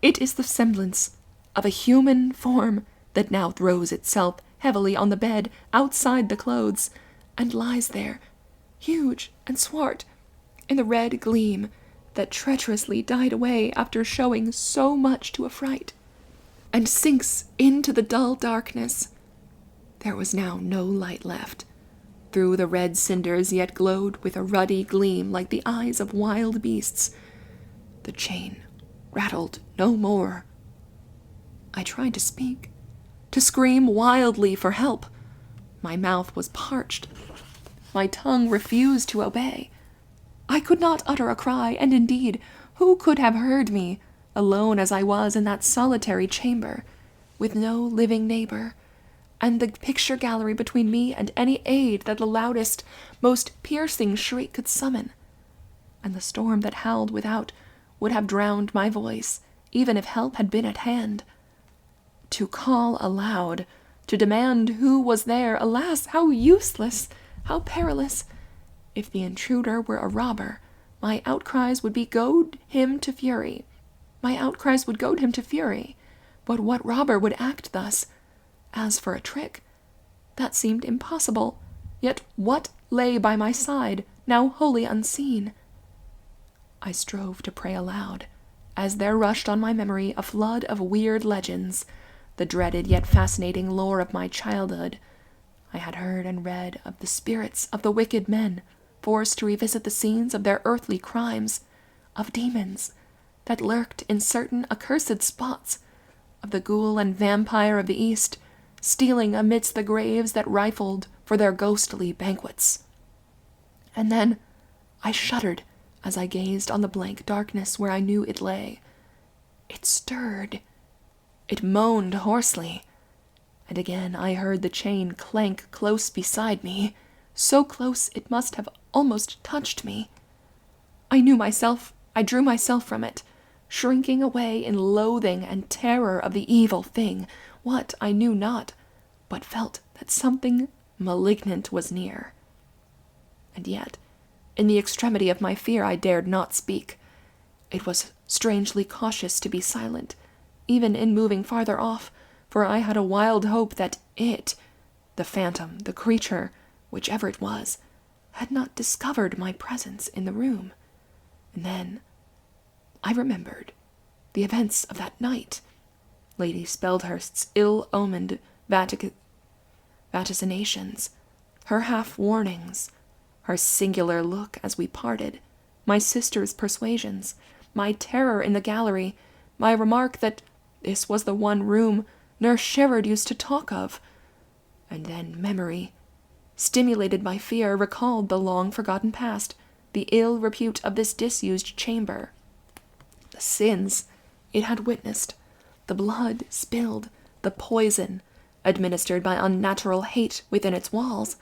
It is the semblance of a human form that now throws itself heavily on the bed outside the clothes, and lies there, huge and swart, in the red gleam that treacherously died away after showing so much to affright, and sinks into the dull darkness. There was now no light left. Through the red cinders yet glowed with a ruddy gleam like the eyes of wild beasts. The chain rattled no more. I tried to speak, to scream wildly for help. My mouth was parched. My tongue refused to obey. I could not utter a cry, and indeed, who could have heard me, alone as I was in that solitary chamber, with no living neighbor, and the picture gallery between me and any aid that the loudest, most piercing shriek could summon? And the storm that howled without would have drowned my voice, even if help had been at hand. To call aloud, to demand who was there, alas, how useless, how perilous! If the intruder were a robber, my outcries would goad him to fury. But what robber would act thus? As for a trick, that seemed impossible. Yet what lay by my side, now wholly unseen? I strove to pray aloud, as there rushed on my memory a flood of weird legends, the dreaded yet fascinating lore of my childhood. I had heard and read of the spirits of the wicked men, forced to revisit the scenes of their earthly crimes, of demons that lurked in certain accursed spots, of the ghoul and vampire of the East, stealing amidst the graves that rifled for their ghostly banquets. And then I shuddered as I gazed on the blank darkness where I knew it lay. It stirred. It moaned hoarsely. And again I heard the chain clank close beside me, so close it must have almost touched me. I drew myself from it, shrinking away in loathing and terror of the evil thing, what I knew not, but felt that something malignant was near. And yet, in the extremity of my fear, I dared not speak. It was strangely cautious to be silent, even in moving farther off, for I had a wild hope that it, the phantom, the creature, whichever it was, had not discovered my presence in the room. And then I remembered the events of that night, Lady Speldhurst's ill-omened vaticinations, her half-warnings, her singular look as we parted, my sister's persuasions, my terror in the gallery, my remark that this was the one room Nurse Sherard used to talk of. And then memory, stimulated by fear, recalled the long-forgotten past, the ill repute of this disused chamber, the sins it had witnessed, the blood spilled, the poison administered by unnatural hate within its walls,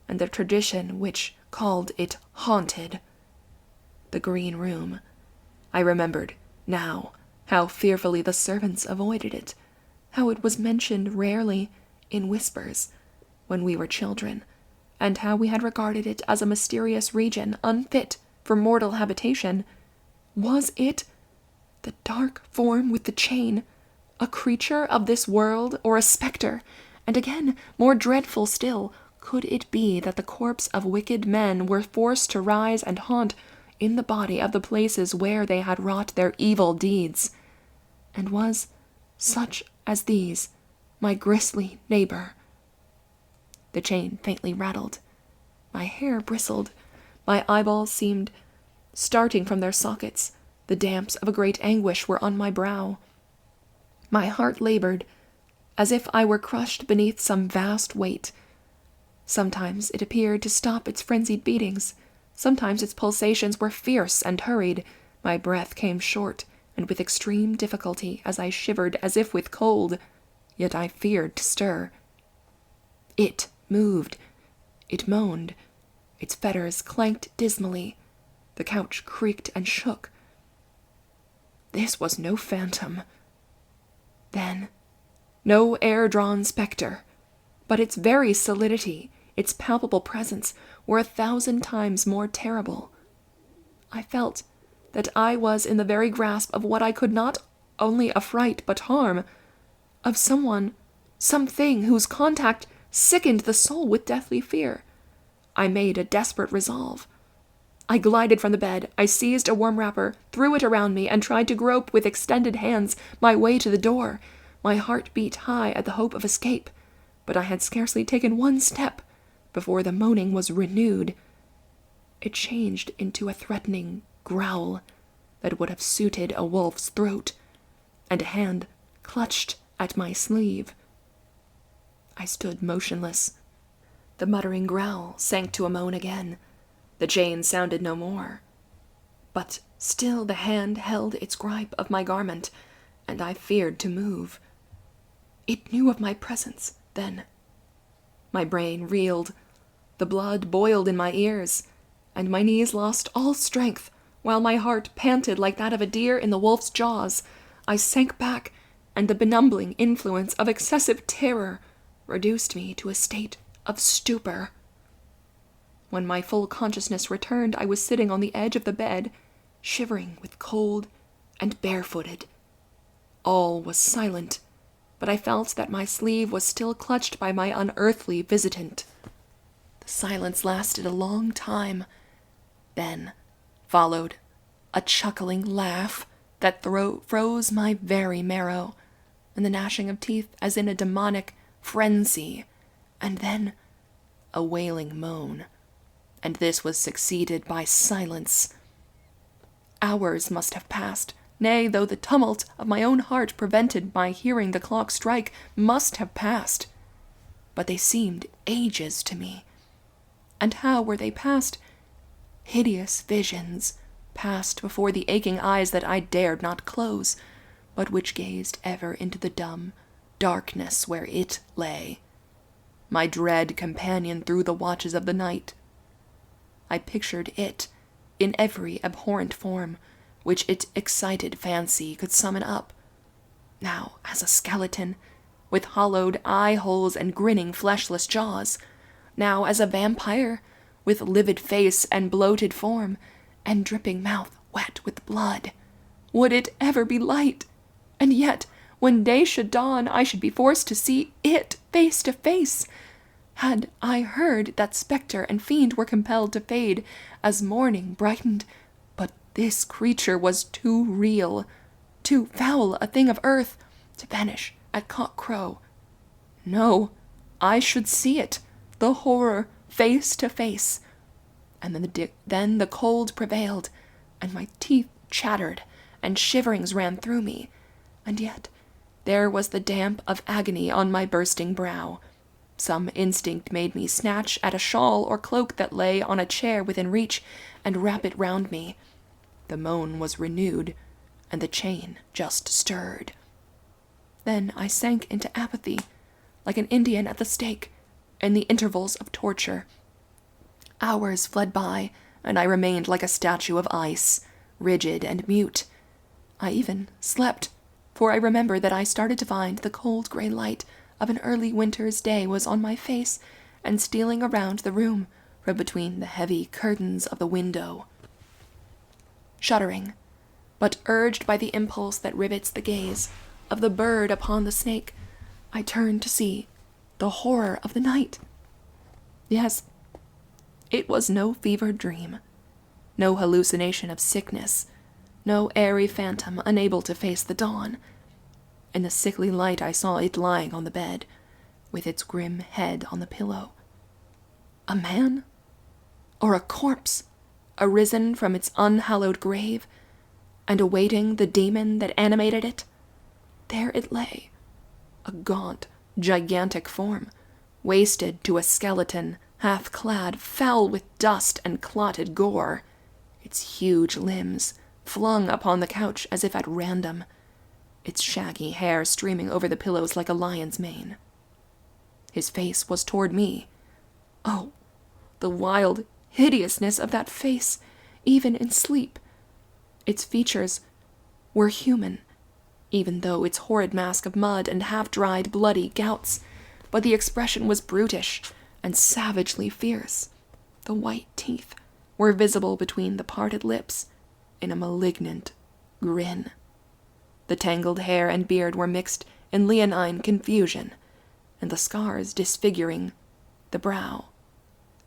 and the tradition which called it haunted. The green room. I remembered, now, how fearfully the servants avoided it, how it was mentioned rarely, in whispers, when we were children, and how we had regarded it as a mysterious region unfit for mortal habitation. Was it the dark form with the chain, a creature of this world, or a spectre? And again, more dreadful still, could it be that the corpse of wicked men were forced to rise and haunt in the body of the places where they had wrought their evil deeds? And was such as these my grisly neighbor? The chain faintly rattled. My hair bristled. My eyeballs seemed starting from their sockets. The damps of a great anguish were on my brow. My heart labored, as if I were crushed beneath some vast weight. Sometimes it appeared to stop its frenzied beatings. Sometimes its pulsations were fierce and hurried. My breath came short, and with extreme difficulty, as I shivered as if with cold. Yet I feared to stir. It moved. It moaned. Its fetters clanked dismally. The couch creaked and shook. This was no phantom. Then, no air-drawn spectre, but its very solidity, its palpable presence, were 1,000 times more terrible. I felt that I was in the very grasp of what I could not only affright but harm, of someone, something whose contact sickened the soul with deathly fear. I made a desperate resolve. I glided from the bed, I seized a warm wrapper, threw it around me, and tried to grope with extended hands my way to the door. My heart beat high at the hope of escape, but I had scarcely taken one step before the moaning was renewed. It changed into a threatening growl that would have suited a wolf's throat, and a hand clutched at my sleeve. I stood motionless. The muttering growl sank to a moan again. The chain sounded no more. But still the hand held its gripe of my garment, and I feared to move. It knew of my presence, then. My brain reeled. The blood boiled in my ears, and my knees lost all strength, while my heart panted like that of a deer in the wolf's jaws. I sank back, and the benumbing influence of excessive terror reduced me to a state of stupor. When my full consciousness returned, I was sitting on the edge of the bed, shivering with cold and barefooted. All was silent, but I felt that my sleeve was still clutched by my unearthly visitant. The silence lasted a long time. Then followed a chuckling laugh that froze my very marrow, and the gnashing of teeth as in a demonic frenzy, and then a wailing moan, and this was succeeded by silence. Hours must have passed, Nay, though the tumult of my own heart prevented my hearing the clock strike, must have passed. But they seemed ages to me. And how were they passed? Hideous visions passed before the aching eyes that I dared not close, but which gazed ever into the dumb darkness where it lay, my dread companion through the watches of the night. I pictured it in every abhorrent form which its excited fancy could summon up, now as a skeleton, with hollowed eye-holes and grinning fleshless jaws, now as a vampire, with livid face and bloated form, and dripping mouth wet with blood. Would it ever be light? And yet, when day should dawn, I should be forced to see it face to face. Had I heard that spectre and fiend were compelled to fade as morning brightened, but this creature was too real, too foul a thing of earth, to vanish at cock-crow. No, I should see it, the horror, face to face. And then the cold prevailed, and my teeth chattered, and shiverings ran through me, and yet there was the damp of agony on my bursting brow. Some instinct made me snatch at a shawl or cloak that lay on a chair within reach, and wrap it round me. The moan was renewed, and the chain just stirred. Then I sank into apathy, like an Indian at the stake, in the intervals of torture. Hours fled by, and I remained like a statue of ice, rigid and mute. I even slept, for I remember that I started to find the cold gray light of an early winter's day was on my face and stealing around the room from between the heavy curtains of the window. Shuddering, but urged by the impulse that rivets the gaze of the bird upon the snake, I turned to see the horror of the night. Yes, it was no fevered dream, no hallucination of sickness, no airy phantom unable to face the dawn. In the sickly light I saw it lying on the bed, with its grim head on the pillow. A man? Or a corpse, arisen from its unhallowed grave, and awaiting the demon that animated it? There it lay, a gaunt, gigantic form, wasted to a skeleton, half-clad, foul with dust and clotted gore, its huge limbs flung upon the couch as if at random, its shaggy hair streaming over the pillows like a lion's mane. His face was toward me. Oh, the wild hideousness of that face, even in sleep. Its features were human, even though its horrid mask of mud and half-dried bloody gouts, but the expression was brutish and savagely fierce. The white teeth were visible between the parted lips in a malignant grin. The tangled hair and beard were mixed in leonine confusion, and the scars disfiguring the brow.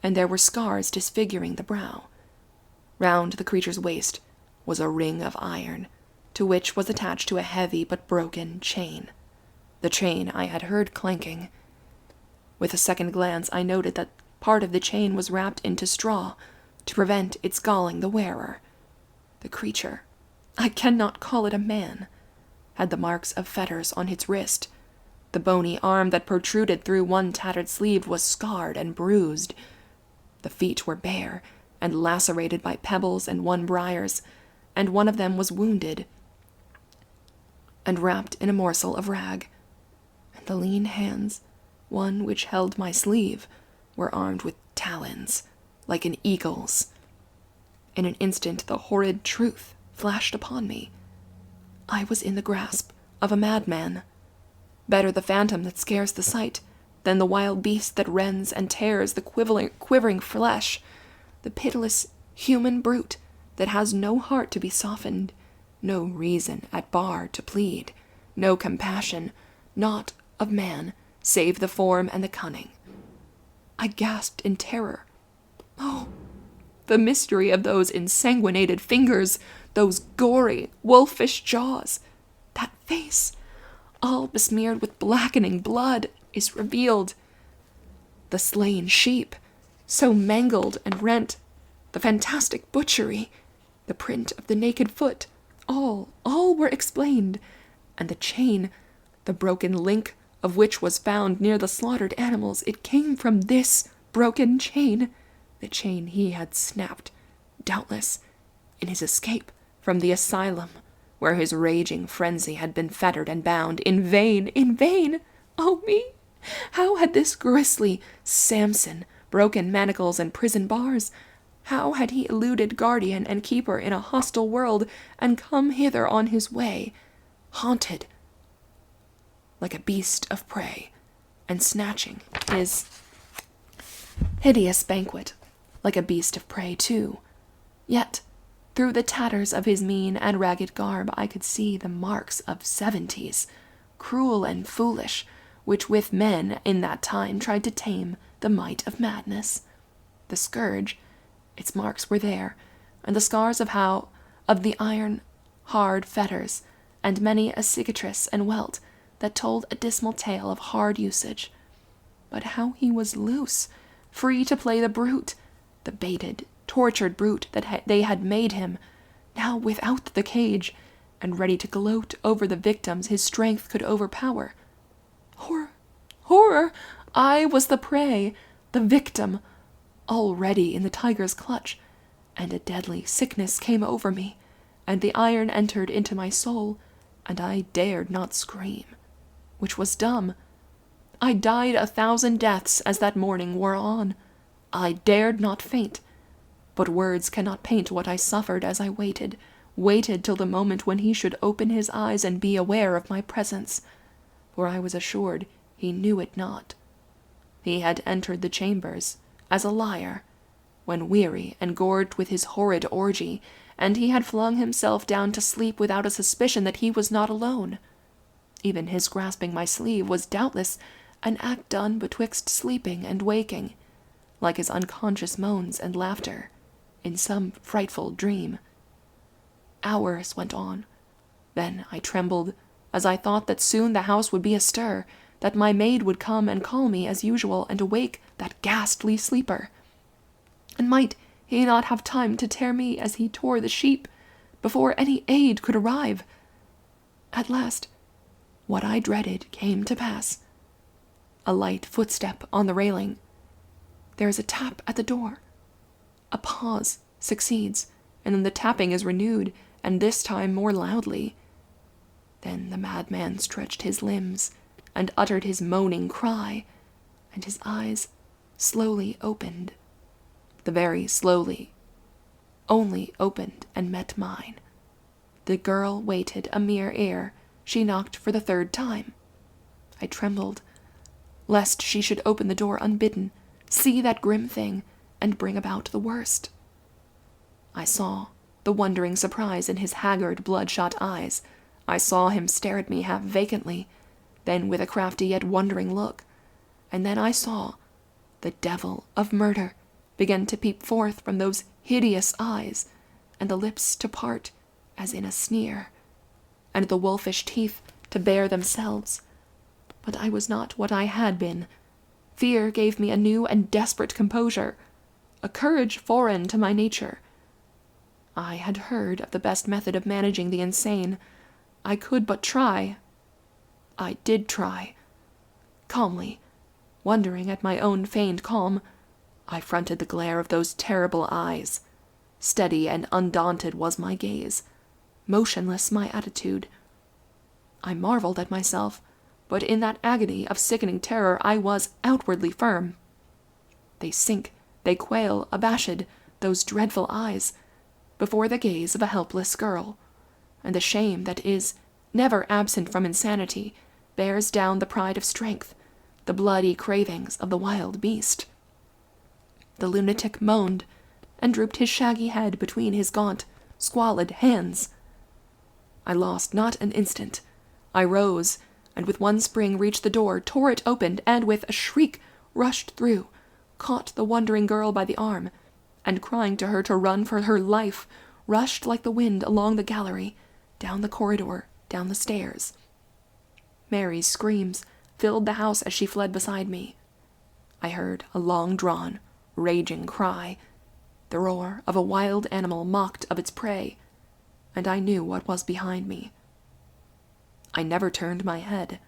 And there were scars disfiguring the brow. Round the creature's waist was a ring of iron, to which was attached to a heavy but broken chain. The chain I had heard clanking. With a second glance I noted that part of the chain was wrapped into straw to prevent its galling the wearer. The creature, I cannot call it a man, had the marks of fetters on its wrist. The bony arm that protruded through one tattered sleeve was scarred and bruised. The feet were bare and lacerated by pebbles and one-briars, and one of them was wounded and wrapped in a morsel of rag. And the lean hands, one which held my sleeve, were armed with talons, like an eagle's. In an instant the horrid truth flashed upon me. I was in the grasp of a madman. Better the phantom that scares the sight than the wild beast that rends and tears the quivering flesh, the pitiless human brute that has no heart to be softened, no reason at bar to plead, no compassion, not of man, save the form and the cunning. I gasped in terror. Oh, the mystery of those ensanguinated fingers, those gory, wolfish jaws, that face, all besmeared with blackening blood, is revealed. The slain sheep, so mangled and rent, the fantastic butchery, the print of the naked foot, all were explained, and the chain, the broken link of which was found near the slaughtered animals, it came from this broken chain, the chain he had snapped, doubtless, in his escape from the asylum, where his raging frenzy had been fettered and bound. In vain, in vain! Oh me! How had this grisly Samson broken manacles and prison bars? How had he eluded guardian and keeper in a hostile world, and come hither on his way, haunted like a beast of prey, and snatching his hideous banquet like a beast of prey too? Yet, through the tatters of his mean and ragged garb, I could see the marks of 70s, cruel and foolish, which with men in that time tried to tame the might of madness. The scourge, its marks were there, and the scars of the iron hard fetters, and many a cicatrice and welt that told a dismal tale of hard usage. But how he was loose, free to play the brute, the baited, tortured brute that they had made him, now without the cage, and ready to gloat over the victims his strength could overpower. Horror! Horror! I was the prey, the victim, already in the tiger's clutch, and a deadly sickness came over me, and the iron entered into my soul, and I dared not scream, which was dumb. I died 1,000 deaths as that morning wore on. I dared not faint, but words cannot paint what I suffered as I waited till the moment when he should open his eyes and be aware of my presence, for I was assured he knew it not. He had entered the chambers as a liar, when weary and gorged with his horrid orgy, and he had flung himself down to sleep without a suspicion that he was not alone. Even his grasping my sleeve was doubtless an act done betwixt sleeping and waking, like his unconscious moans and laughter in some frightful dream. Hours went on. Then I trembled, as I thought that soon the house would be astir, that my maid would come and call me as usual and awake that ghastly sleeper. And might he not have time to tear me as he tore the sheep, before any aid could arrive? At last, what I dreaded came to pass. A light footstep on the railing. There is a tap at the door. A pause succeeds, and then the tapping is renewed, and this time more loudly. Then the madman stretched his limbs, and uttered his moaning cry, and his eyes slowly opened. The very slowly only opened and met mine. The girl waited a mere ere she knocked for the 3rd time. I trembled, lest she should open the door unbidden, see that grim thing, and bring about the worst. I saw the wondering surprise in his haggard, bloodshot eyes. I saw him stare at me half vacantly, then with a crafty yet wondering look, and then I saw the devil of murder begin to peep forth from those hideous eyes, and the lips to part as in a sneer, and the wolfish teeth to bare themselves. But I was not what I had been. Fear gave me a new and desperate composure, a courage foreign to my nature. I had heard of the best method of managing the insane. I could but try. I did try. Calmly, wondering at my own feigned calm, I fronted the glare of those terrible eyes. Steady and undaunted was my gaze, motionless my attitude. I marveled at myself, but in that agony of sickening terror I was outwardly firm. They sink, they quail, abashed, those dreadful eyes, before the gaze of a helpless girl, and the shame that is never absent from insanity bears down the pride of strength, the bloody cravings of the wild beast. The lunatic moaned, and drooped his shaggy head between his gaunt, squalid hands. I lost not an instant. I rose, and with one spring reached the door, tore it open, and with a shriek rushed through, caught the wondering girl by the arm, and crying to her to run for her life, rushed like the wind along the gallery, down the corridor, down the stairs. Mary's screams filled the house as she fled beside me. I heard a long-drawn, raging cry, the roar of a wild animal mocked of its prey, and I knew what was behind me. I never turned my head.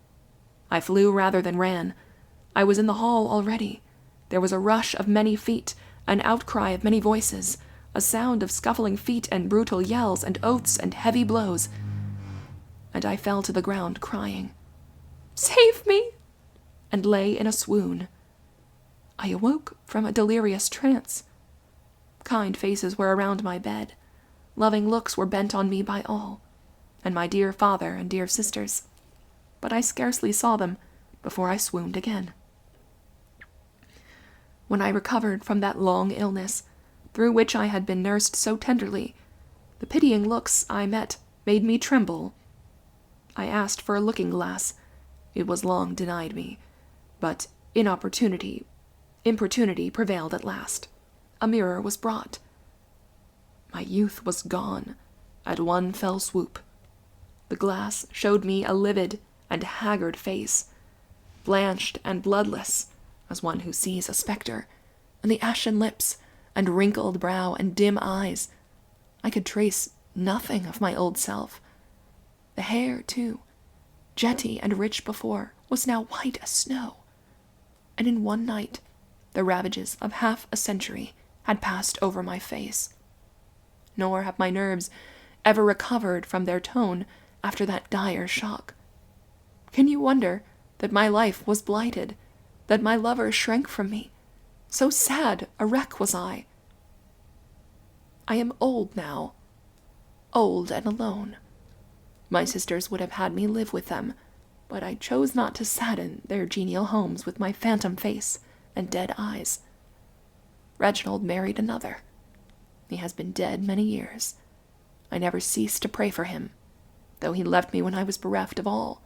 I flew rather than ran. I was in the hall already. There was a rush of many feet, an outcry of many voices, a sound of scuffling feet and brutal yells and oaths and heavy blows. And I fell to the ground crying, "Save me!" and lay in a swoon. I awoke from a delirious trance. Kind faces were around my bed. Loving looks were bent on me by all, and my dear father and dear sisters. But I scarcely saw them before I swooned again. When I recovered from that long illness, through which I had been nursed so tenderly, the pitying looks I met made me tremble. I asked for a looking-glass. It was long denied me, but importunity prevailed at last. A mirror was brought. My youth was gone at one fell swoop. The glass showed me a livid and haggard face, blanched and bloodless as one who sees a spectre, and the ashen lips and wrinkled brow and dim eyes. I could trace nothing of my old self. The hair, too, jetty and rich before, was now white as snow, and in one night the ravages of half a century had passed over my face. Nor have my nerves ever recovered from their tone after that dire shock. Can you wonder that my life was blighted, that my lover shrank from me? So sad a wreck was I. I am old now, old and alone. My sisters would have had me live with them, but I chose not to sadden their genial homes with my phantom face and dead eyes. Reginald married another. He has been dead many years. I never ceased to pray for him, though he left me when I was bereft of all.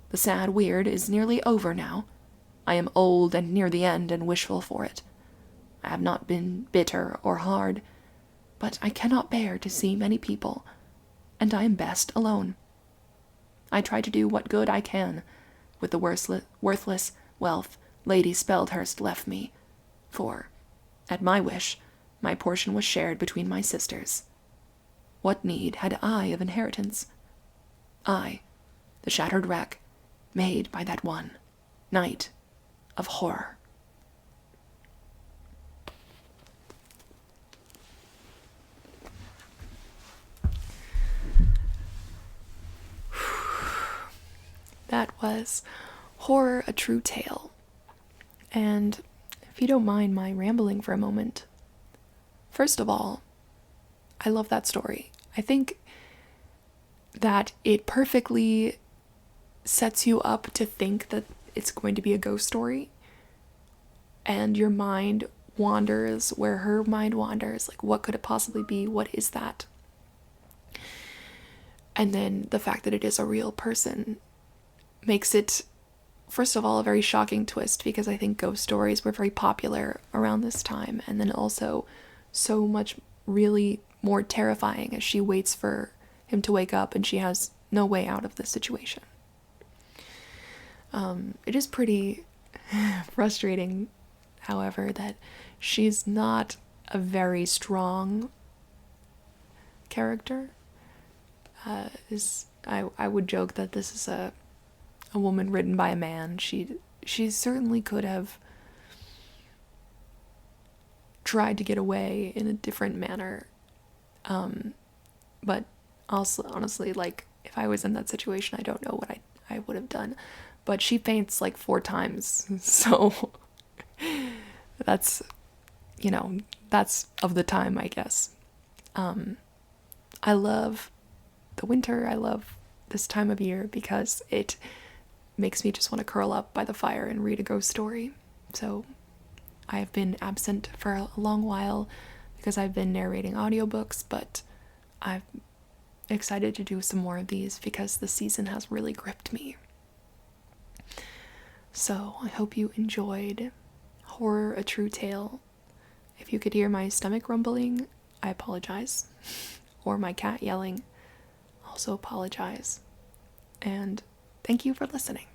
The sad weird is nearly over now. I am old and near the end and wishful for it. I have not been bitter or hard, but I cannot bear to see many people, and I am best alone. I try to do what good I can with the worthless wealth Lady Speldhurst left me, for, at my wish, my portion was shared between my sisters. What need had I of inheritance? I, the shattered wreck, made by that one night of horror. That was Horror, a True Tale. And if you don't mind my rambling for a moment, first of all, I love that story. I think that it perfectly sets you up to think that it's going to be a ghost story, and your mind wanders where her mind wanders. Like, what could it possibly be? What is that? And then the fact that it is a real person makes it, first of all, a very shocking twist, because I think ghost stories were very popular around this time, and then also so much really more terrifying as she waits for him to wake up and she has no way out of this situation. It is pretty frustrating, however, that she's not a very strong character. I would joke that this is a woman written by a man. She certainly could have tried to get away in a different manner. But also, honestly, like, if I was in that situation, I don't know what I would have done. But she faints like 4 times, so that's of the time, I guess. I love the winter. I love this time of year because it makes me just want to curl up by the fire and read a ghost story. So I have been absent for a long while because I've been narrating audiobooks, but I'm excited to do some more of these because the season has really gripped me. So I hope you enjoyed Horror, a True Tale. If you could hear my stomach rumbling, I apologize. Or my cat yelling, also apologize. And thank you for listening.